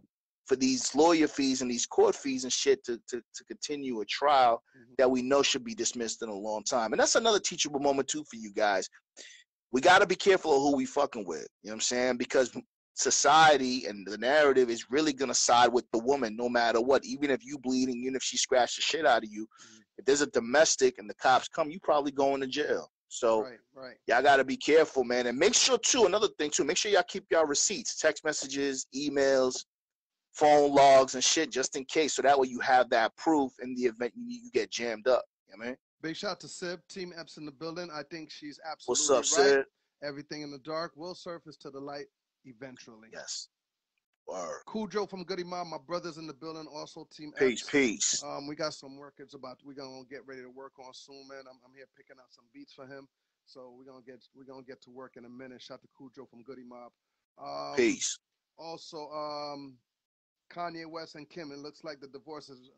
for these lawyer fees and these court fees and shit to continue a trial that we know should be dismissed in a long time. And that's another teachable moment, too, for you guys. We got to be careful of who we fucking with. You know what I'm saying? Because society and the narrative is really going to side with the woman no matter what. Even if you bleeding, even if she scratched the shit out of you, if there's a domestic and the cops come, you probably going to jail. So right. Y'all got to be careful, man. And make sure, too, another thing, too, make sure y'all keep y'all receipts, text messages, emails, phone logs and shit just in case. So that way you have that proof in the event you get jammed up. You know what I mean? Big shout out to Sib, Team Epps in the building. I think she's absolutely What's up, right. Sib? Everything in the dark will surface to the light eventually. Yes. Word. Cujo from Goody Mob, my brother's in the building, also Team Epps. Peace. We got some work we're gonna get ready to work on soon, man. I'm here picking out some beats for him. So we're gonna get to work in a minute. Shout out to Cujo from Goody Mob. Peace. Also, Kanye West and Kim. It looks like the divorce is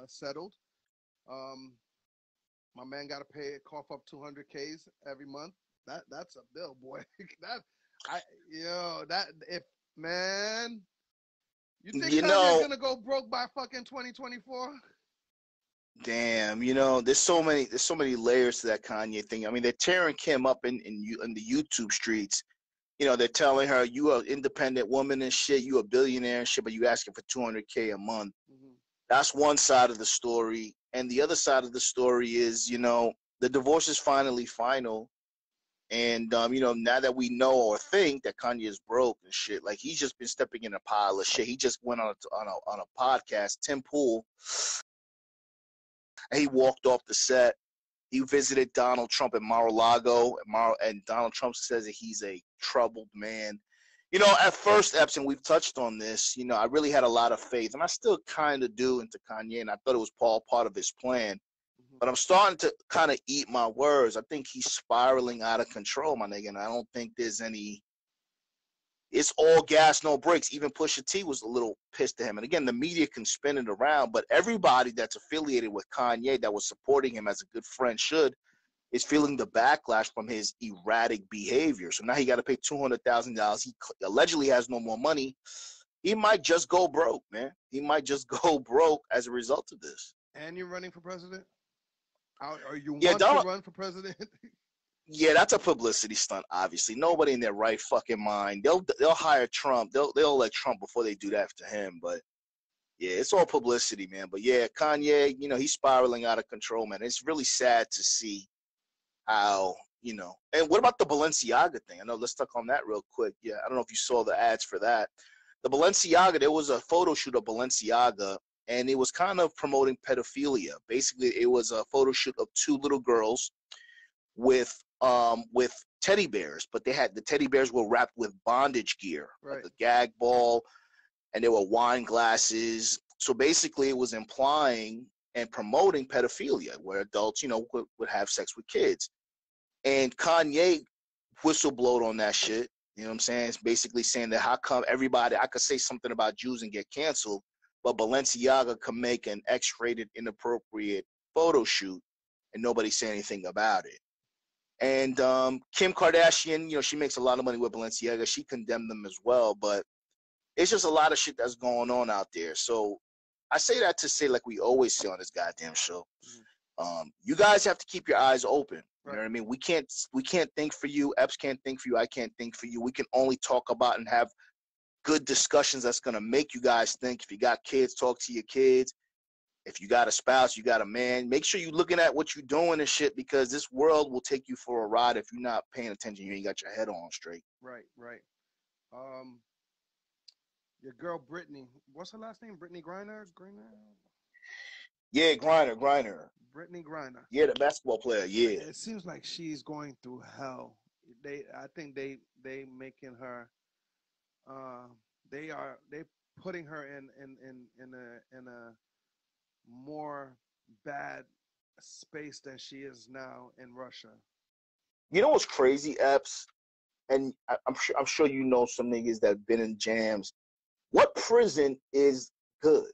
settled. Um, my man got to cough up 200Ks every month. That's a bill, boy. that I yo that if man, you think You Kanye's know, gonna go broke by fucking 2024? damn, there's so many layers to that Kanye thing. I mean, they're tearing Kim up in the YouTube streets. They're telling her you are an independent woman and shit, you a billionaire and shit, but you asking for 200K a month. Mm-hmm. That's one side of the story, and the other side of the story is, the divorce is finally final, and now that we know or think that Kanye is broke and shit, like he's just been stepping in a pile of shit. He just went on a podcast, Tim Pool, and he walked off the set. He visited Donald Trump at Mar-a-Lago, and Donald Trump says that he's a troubled man. At first, Epps, and we've touched on this, I really had a lot of faith, and I still kind of do into Kanye, and I thought it was part of his plan. Mm-hmm. But I'm starting to kind of eat my words. I think he's spiraling out of control, my nigga, and I don't think there's any – it's all gas, no brakes. Even Pusha T was a little pissed at him. And again, the media can spin it around, but everybody that's affiliated with Kanye that was supporting him as a good friend is feeling the backlash from his erratic behavior. So now he got to pay $200,000. He allegedly has no more money. He might just go broke, man. He might just go broke as a result of this. And you're running for president? Or you want to run for president? Yeah, that's a publicity stunt. Obviously, nobody in their right fucking mind. They'll hire Trump. They'll elect Trump before they do that to him. But yeah, it's all publicity, man. But yeah, Kanye, he's spiraling out of control, man. It's really sad to see how, And what about the Balenciaga thing? I know. Let's talk on that real quick. Yeah, I don't know if you saw the ads for that. The Balenciaga, there was a photo shoot of Balenciaga, and it was kind of promoting pedophilia. Basically, it was a photo shoot of two little girls with teddy bears, but the teddy bears were wrapped with bondage gear, right. Like a gag ball, and there were wine glasses. So basically, it was implying and promoting pedophilia, where adults, would have sex with kids. And Kanye whistleblowed on that shit. You know what I'm saying? It's basically saying that how come I could say something about Jews and get canceled, but Balenciaga can make an X-rated inappropriate photo shoot and nobody say anything about it. And Kim Kardashian, she makes a lot of money with Balenciaga. She condemned them as well, but it's just a lot of shit that's going on out there. So I say that to say, like we always say on this goddamn show, you guys have to keep your eyes open. You know what I mean? We can't think for you. Epps can't think for you. I can't think for you. We can only talk about and have good discussions that's going to make you guys think. If you got kids, talk to your kids. If you got a spouse, you got a man, make sure you're looking at what you're doing and shit, because this world will take you for a ride if you're not paying attention. You ain't got your head on straight. Right. Your girl Brittany, what's her last name? Brittany Griner? Yeah, Griner. Brittany Griner. Yeah, the basketball player. Yeah. It seems like she's going through hell. I think they making her. They putting her in a more bad space than she is now in Russia. You know what's crazy, Epps? And I'm sure you know some niggas that have been in jams. What prison is good?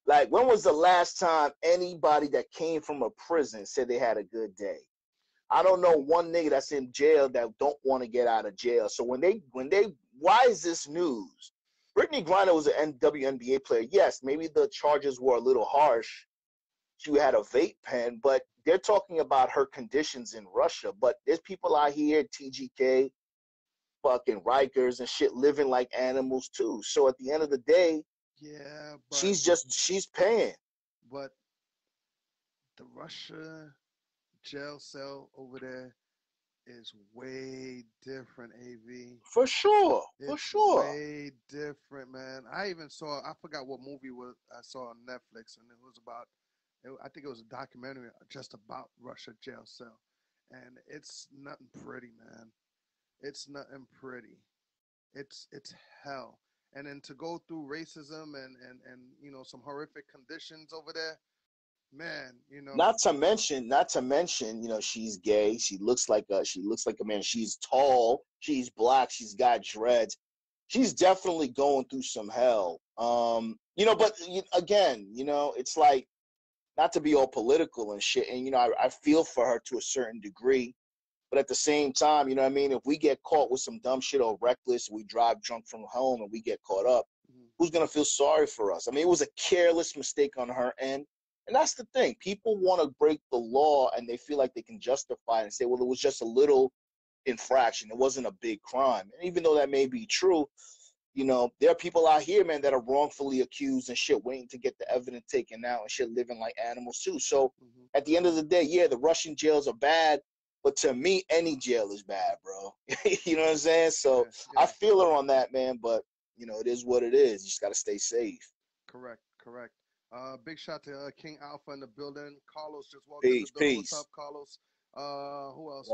Like, when was the last time anybody that came from a prison said they had a good day? I don't know one nigga that's in jail that don't want to get out of jail. So why is this news? Brittany Griner was an WNBA player. Yes, maybe the charges were a little harsh. She had a vape pen, but they're talking about her conditions in Russia. But there's people out here, TGK, fucking Rikers and shit, living like animals too. So at the end of the day, yeah, but she's paying. But the Russia jail cell over there is way different, AV. For sure. Way different, man. I forgot what movie I saw on Netflix, and it was about, I think it was a documentary just about Russia jail cell. And it's nothing pretty, man. It's nothing pretty. It's hell. And then to go through racism and some horrific conditions over there, man, Not to mention, she's gay. She looks like a man. She's tall. She's black. She's got dreads. she's definitely going through some hell. You know, but again, you know, it's like, not to be all political and shit. And, you know, I feel for her to a certain degree. But at the same time, you know what I mean? If we get caught with some dumb shit or reckless, we drive drunk from home and we get caught up, who's going to feel sorry for us? I mean, it was a careless mistake on her end. And that's the thing. People want to break the law and they feel like they can justify it and say, well, it was just a little infraction. It wasn't a big crime. And even though that may be true, you know, there are people out here, man, that are wrongfully accused and shit, waiting to get the evidence taken out and shit, living like animals too. So at the end of the day, yeah, the Russian jails are bad, but to me, any jail is bad, bro. You know what I'm saying? So I feel her on that, man, but, you know, it is what it is. You just got to stay safe. Correct. Big shout to King Alpha in the building. Carlos just walked in the building. What's up, Carlos? Who else?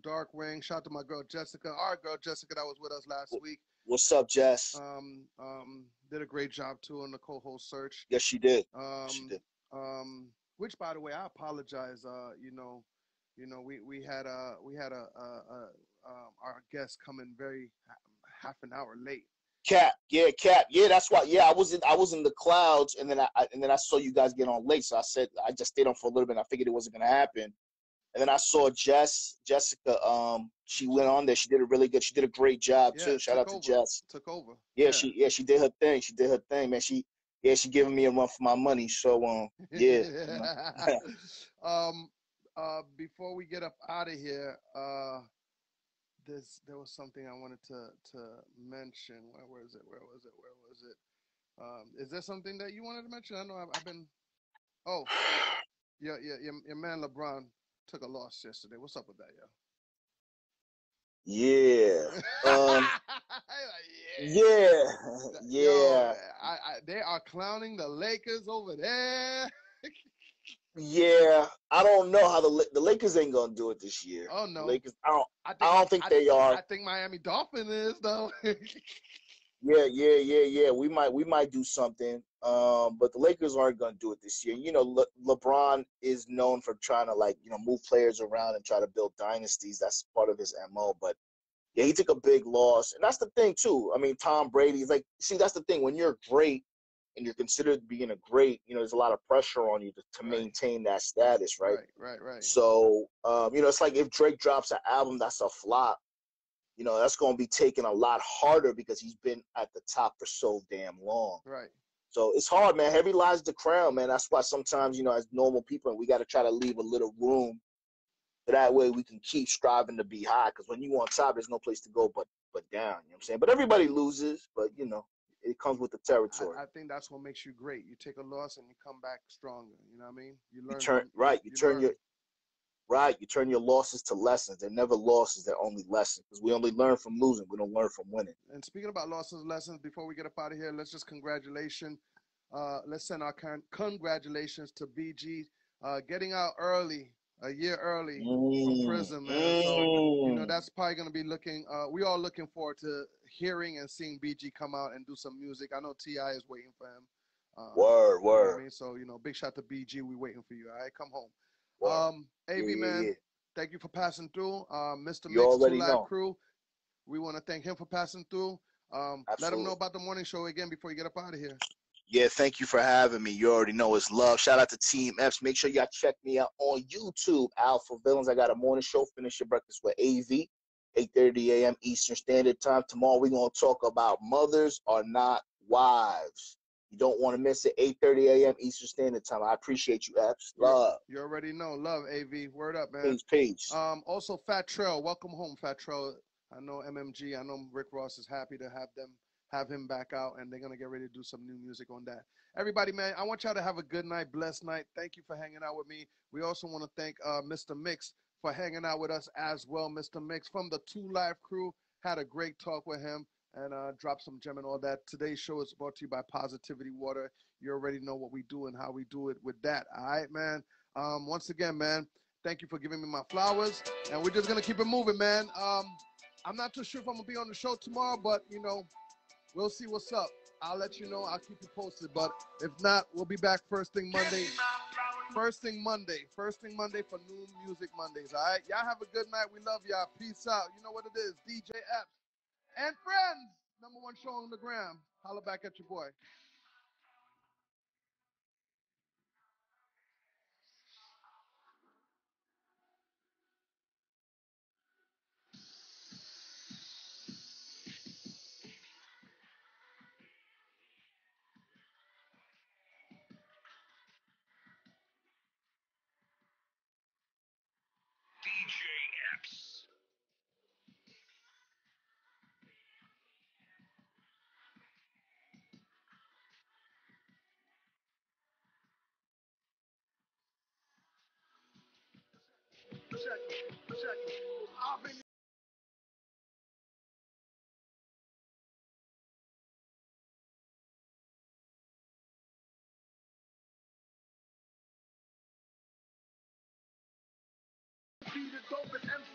Darkwing. Shout out to my girl Jessica. Our girl Jessica that was with us last week. What's up, Jess? Did a great job too on the co-host search. Yes, she did. Which, by the way, I apologize. We had our guest come in very half an hour late. Cap. That's why. Yeah, I was in the clouds, and then I saw you guys get on late. So I said I just stayed on for a little bit. And I figured it wasn't gonna happen. And then I saw Jessica. She went on there. She did a great job too. Shout out to Jess. Took over. Yeah, she did her thing. She did her thing, man. She giving me a run for my money. So yeah. Before we get up out of here, there was something I wanted to mention. Where was it? Is there something that you wanted to mention? I know I've been. Oh, your man LeBron took a loss yesterday. What's up with that, yo? Yeah. Yeah. They are clowning the Lakers over there. Yeah, I don't know how the Lakers ain't gonna do it this year. Oh no, Lakers. I don't think they are. I think Miami Dolphins is though. Yeah. We might do something. But the Lakers aren't gonna do it this year. You know, LeBron is known for trying to move players around and try to build dynasties. That's part of his MO. But yeah, he took a big loss, and that's the thing too. I mean, Tom Brady's that's the thing. When you're great and you're considered being a great, there's a lot of pressure on you to maintain that status, right? Right. So, it's like if Drake drops an album that's a flop, that's going to be taken a lot harder because he's been at the top for so damn long. Right. So it's hard, man. Heavy lies the crown, man. That's why sometimes, as normal people, we got to try to leave a little room. So that way we can keep striving to be high. Because when you on top, there's no place to go but down. You know what I'm saying? But everybody loses. But, it comes with the territory. I think that's what makes you great. You take a loss and you come back stronger. You know what I mean? You turn your losses to lessons. They're never losses. They're only lessons. Because we only learn from losing. We don't learn from winning. And speaking about losses, lessons, before we get up out of here, let's just let's send our congratulations to BG getting out early. A year early from prison, man. So, that's probably going to be we all looking forward to hearing and seeing BG come out and do some music. I know T.I. is waiting for him. Word. You know what I mean? So, big shout to BG. We waiting for you. All right, come home. AV, man, thank you for passing through. Mr. Mixx, 2 Live Crew. We want to thank him for passing through. Let him know about the morning show again before you get up out of here. Yeah, thank you for having me. You already know it's love. Shout out to Team Epps. Make sure y'all check me out on YouTube, Alpha Villains. I got a morning show, Finish Your Breakfast with AV, 8:30 a.m. Eastern Standard Time. Tomorrow we're going to talk about mothers are not wives. You don't want to miss it, 8:30 a.m. Eastern Standard Time. I appreciate you, Epps. Love. You already know. Love, AV. Word up, man. Peace. Also, Fat Trail. Welcome home, Fat Trail. I know MMG. I know Rick Ross is happy to have him back out, and they're going to get ready to do some new music on that. Everybody, man, I want y'all to have a good night, blessed night. Thank you for hanging out with me. We also want to thank Mr. Mixx for hanging out with us as well. Mr. Mixx from the 2 Live Crew, had a great talk with him and dropped some gem and all that. Today's show is brought to you by Positivity Water. You already know what we do and how we do it with that. All right, man. Once again, man, thank you for giving me my flowers, and we're just going to keep it moving, man. I'm not too sure if I'm going to be on the show tomorrow, but, we'll see what's up. I'll let you know. I'll keep you posted. But if not, we'll be back first thing Monday. First thing Monday for New Music Mondays. All right? Y'all have a good night. We love y'all. Peace out. You know what it is. DJ Epps and friends. #1 show on the gram. Holla back at your boy. DJ Epps. Check it. I've been be the dopest MC